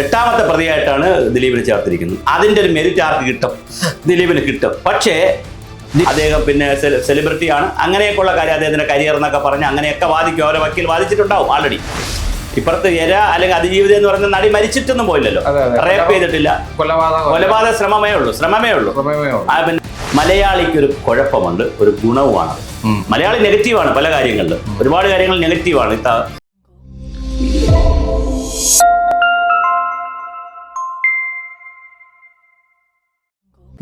എട്ടാമത്തെ പ്രതിയായിട്ടാണ് ദിലീപിനെ ചേർത്തിരിക്കുന്നത്. അതിൻ്റെ ഒരു മെരിറ്റ് ആർക്ക് കിട്ടും? ദിലീപിന് കിട്ടും. പക്ഷേ അദ്ദേഹം പിന്നെ സെലിബ്രിറ്റിയാണ്, അങ്ങനെയൊക്കെയുള്ള കാര്യം അദ്ദേഹത്തിൻ്റെ കരിയർ എന്നൊക്കെ പറഞ്ഞ് അങ്ങനെയൊക്കെ വാദിക്കും. അവരെ വക്കീൽ വാദിച്ചിട്ടുണ്ടാവും ആൾറെഡി. ഇപ്പുറത്ത് എര അല്ലെങ്കിൽ അതിജീവിതം എന്ന് പറയുന്ന നടി മരിച്ചിട്ടൊന്നും പോയില്ലല്ലോ, റേപ്പ് ചെയ്തിട്ടില്ല, കൊലപാതക ശ്രമമേ ഉള്ളൂ. പിന്നെ മലയാളിക്കൊരു കുഴപ്പമുണ്ട്, ഒരു ഗുണവുമാണ്. മലയാളി നെഗറ്റീവാണ് പല കാര്യങ്ങളിലും, ഒരുപാട് കാര്യങ്ങൾ നെഗറ്റീവാണ്.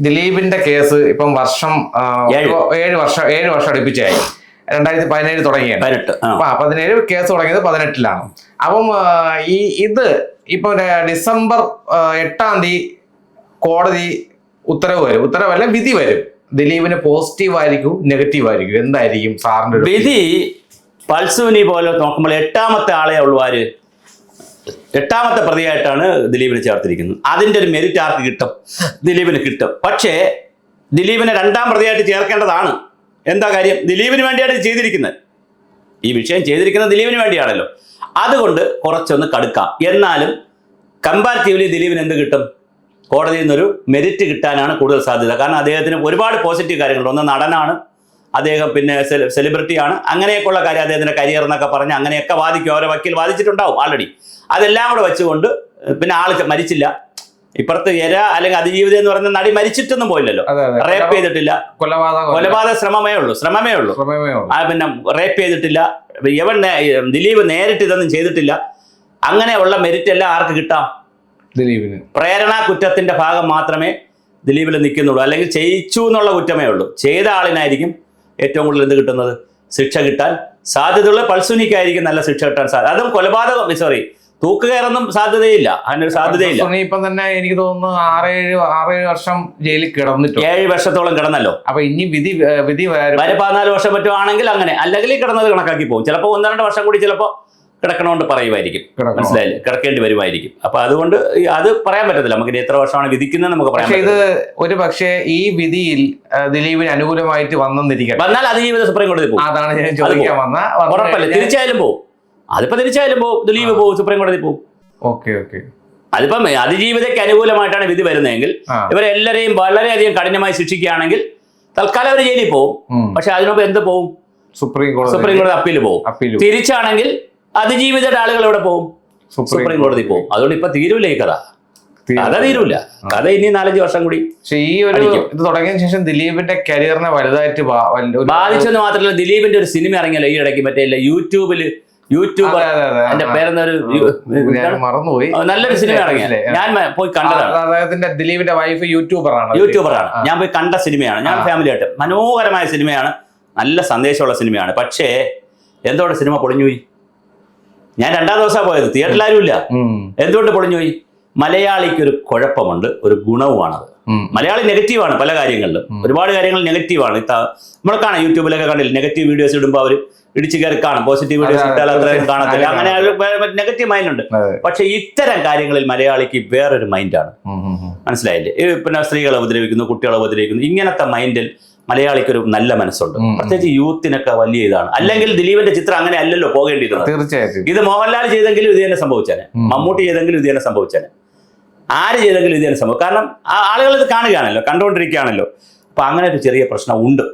ദിലീപിന്റെ കേസ് ഇപ്പം വർഷം 7 വർഷം അടുപ്പിച്ചായി. 2017 തുടങ്ങിയാണ്. 17 കേസ് തുടങ്ങിയത് 18-ലാണ്. അപ്പം ഇത് ഇപ്പൊ ഡിസംബർ 8-ാം തീയതി കോടതി ഉത്തരവല്ല വിധി വരും. ദിലീപിന് പോസിറ്റീവ് ആയിരിക്കും നെഗറ്റീവ് ആയിരിക്കും? എന്തായിരിക്കും സാറിന്റെ വിധി? പൾസുവിനി പോലെ നോക്കുമ്പോൾ 8-ാമത്തെ ആളെ ഉള്ളൂ. ആര്? 8-ാമത്തെ പ്രതിയായിട്ടാണ് ദിലീപിനെ ചേർത്തിരിക്കുന്നത്. അതിൻ്റെ ഒരു മെരിറ്റ് ആർക്ക് കിട്ടും? ദിലീപിന് കിട്ടും. പക്ഷേ ദിലീപിനെ 2-ാം പ്രതിയായിട്ട് ചേർക്കേണ്ടതാണ്. എന്താ കാര്യം? ദിലീപിന് വേണ്ടിയാണ് ഇത് ചെയ്തിരിക്കുന്നത്. ഈ വിഷയം ചെയ്തിരിക്കുന്നത് ദിലീപിന് വേണ്ടിയാണല്ലോ. അതുകൊണ്ട് കുറച്ചൊന്ന് കടുക്കാം. എന്നാലും കമ്പാരിറ്റീവ്ലി ദിലീപിന് എന്ത് കിട്ടും? കോടതിയിൽ നിന്നൊരു മെരിറ്റ് കിട്ടാനാണ് കൂടുതൽ സാധ്യത. കാരണം അദ്ദേഹത്തിന് ഒരുപാട് പോസിറ്റീവ് കാര്യങ്ങളുണ്ട്. ഒന്ന്, നടനാണ് അദ്ദേഹം, പിന്നെ സെലിബ്രിറ്റിയാണ്, അങ്ങനെയൊക്കെയുള്ള കാര്യം അദ്ദേഹത്തിൻ്റെ കരിയർ എന്നൊക്കെ പറഞ്ഞ് അങ്ങനെയൊക്കെ വാദിക്കും. അവരെ വക്കീൽ വാദിച്ചിട്ടുണ്ടാവും ആൾറെഡി. അതെല്ലാം കൂടെ വെച്ചുകൊണ്ട് പിന്നെ ആൾ മരിച്ചില്ല. ഇപ്പുറത്ത് എര അല്ലെങ്കിൽ അതിജീവിതം എന്ന് പറയുന്ന നടി മരിച്ചിട്ടൊന്നും പോയില്ലല്ലോ, റേപ്പ് ചെയ്തിട്ടില്ല, കൊലപാതക ശ്രമമേ ഉള്ളൂ. പിന്നെ റേപ്പ് ചെയ്തിട്ടില്ല. ദിലീപ് നേരിട്ട് ഇതൊന്നും ചെയ്തിട്ടില്ല. അങ്ങനെയുള്ള മെരിറ്റ് എല്ലാം ആർക്ക് കിട്ടാം? ദിലീപിന്. പ്രേരണ കുറ്റത്തിന്റെ ഭാഗം മാത്രമേ ദിലീപിൽ നിൽക്കുന്നുള്ളൂ. അല്ലെങ്കിൽ ചെയ്യിച്ചു എന്നുള്ള കുറ്റമേ ഉള്ളൂ. ചെയ്ത ആളിനായിരിക്കും ഏറ്റവും കൂടുതൽ എന്ത് കിട്ടുന്നത്? ശിക്ഷ കിട്ടാൻ സാധ്യതയുള്ള. പൾസുനിക്കായിരിക്കും നല്ല ശിക്ഷ കിട്ടാൻ സാധ്യത. അതും കൊലപാതകം, തൂക്കുകയറൊന്നും സാധ്യതയില്ല. അതിനൊരു സാധ്യതയില്ല. ഇപ്പം തന്നെ എനിക്ക് തോന്നുന്നു 6-7 വർഷം ജയിലിൽ കിടന്നിട്ട് 7 വർഷത്തോളം കിടന്നല്ലോ. അപ്പൊ ഇനി വിധി വരെ 14 വർഷം പറ്റുവാണെങ്കിൽ അങ്ങനെ, അല്ലെങ്കിൽ കിടന്നത് കണക്കാക്കി പോകും. ചിലപ്പോൾ 1-2 വർഷം കൂടി ചിലപ്പോൾ കിടക്കണമെന്ന് പറയുമായിരിക്കും. മനസ്സിലായില്ലേ? കിടക്കേണ്ടി വരുമായിരിക്കും. അപ്പൊ അതുകൊണ്ട് അത് പറയാൻ പറ്റത്തില്ല. നമുക്ക് എത്ര വർഷമാണ് വിധിക്കുന്നത് നമുക്ക് പറയാം. ഇത് ഒരു പക്ഷേ ഈ വിധിയിൽ ദിലീപിന് അനുകൂലമായിട്ട് വന്നാൽ അതിജീവിത സുപ്രീം കോടതി പോകും. അതാണ് ഞാൻ ചോദിക്കാൻ വന്ന. ഉറപ്പല്ല, തിരിച്ചായാലും പോകും. അതിപ്പോ തിരിച്ചായാലും പോകും, ദിലീപ് പോകും, സുപ്രീം കോടതി പോകും. അതിപ്പം അതിജീവിതയ്ക്ക് അനുകൂലമായിട്ടാണ് വിധി വരുന്നതെങ്കിൽ ഇവരെല്ലാരെയും വളരെയധികം കഠിനമായി ശിക്ഷിക്കുകയാണെങ്കിൽ തൽക്കാലം അവർ ജയിലിൽ പോകും. പക്ഷെ അതിനൊപ്പം എന്ത് പോകും? സുപ്രീം കോടതി അപ്പീൽ പോകും. തിരിച്ചാണെങ്കിൽ അതിജീവിതയുടെ ആളുകൾ എവിടെ പോകും? സുപ്രീം കോടതി പോകും. അതുകൊണ്ട് ഇപ്പൊ തീരൂല ഈ കഥ. തീരൂല കഥ. ഇനി 4-5 വർഷം കൂടി. ഈ ഒരു ഇത് തുടങ്ങിയ ശേഷം ദിലീപിന്റെ കരിയറിനെ വലുതായിട്ട് ബാധിച്ചെന്ന് മാത്രമല്ല, ദിലീപിന്റെ ഒരു സിനിമ ഇറങ്ങിയല്ലോ ഈ ഇടയ്ക്ക്, മറ്റേ യൂട്യൂബർ, എന്റെ പേരെന്നൊരു മറന്നുപോയി, നല്ലൊരു സിനിമ ഇറങ്ങിയ ഞാൻ പോയി കണ്ടതാണ്. അദ്ദേഹത്തിന്റെ ദിലീപിന്റെ വൈഫ് യൂട്യൂബറാണ്. ഞാൻ പോയി കണ്ട സിനിമയാണ്. ഞാൻ ഫാമിലിയായിട്ട്. മനോഹരമായ സിനിമയാണ്, നല്ല സന്ദേശമുള്ള സിനിമയാണ്. പക്ഷേ എന്തുകൊണ്ട് സിനിമ പൊളിഞ്ഞുപോയി? ഞാൻ 2-ാം ദിവസമാണ് പോയത്, തിയേറ്ററിലാരും ഇല്ല. എന്തുകൊണ്ട് പൊളിഞ്ഞുപോയി? മലയാളിക്കൊരു കുഴപ്പമുണ്ട്, ഒരു ഗുണവുമാണത്. മലയാളി നെഗറ്റീവാണ് പല കാര്യങ്ങളിലും, ഒരുപാട് കാര്യങ്ങൾ നെഗറ്റീവാണ്. നമ്മൾ കാണാം, യൂട്യൂബിലൊക്കെ കണ്ടില്ല, നെഗറ്റീവ് വീഡിയോസ് ഇടുമ്പോൾ അവർ ഇടിച്ചു കയറി കാണും. പോസിറ്റീവ് വീഡിയോസ് ഇട്ടാൽ അത്രയും കാണത്തില്ല. അങ്ങനെ നെഗറ്റീവ് മൈൻഡ് ഉണ്ട്. പക്ഷെ ഇത്തരം കാര്യങ്ങളിൽ മലയാളിക്ക് വേറൊരു മൈൻഡാണ്. മനസ്സിലായില്ലേ? പിന്നെ സ്ത്രീകളെ ഉപദ്രവിക്കുന്നു, കുട്ടികളെ ഉപദ്രവിക്കുന്നു, ഇങ്ങനത്തെ മൈൻഡിൽ മലയാളിക്കൊരു നല്ല മനസ്സുണ്ട്. പ്രത്യേകിച്ച് യൂത്തിനൊക്കെ വലിയ ഇതാണ്. അല്ലെങ്കിൽ ദിലീപിന്റെ ചിത്രം അങ്ങനെ അല്ലല്ലോ പോകേണ്ടിയിരുന്നത്. തീർച്ചയായിട്ടും ഇത് മോഹൻലാൽ ചെയ്തെങ്കിലും ഇത് തന്നെ സംഭവിച്ചേനെ, മമ്മൂട്ടി ചെയ്തെങ്കിലും ഇത് തന്നെ സംഭവിച്ചേനെ, ആര് ചെയ്തെങ്കിലും ഇത് തന്നെ സംഭവം. കാരണം ആളുകൾ ഇത് കാണുകയാണല്ലോ, കണ്ടുകൊണ്ടിരിക്കുകയാണല്ലോ. അപ്പൊ അങ്ങനെ ഒരു ചെറിയ പ്രശ്നം ഉണ്ട്.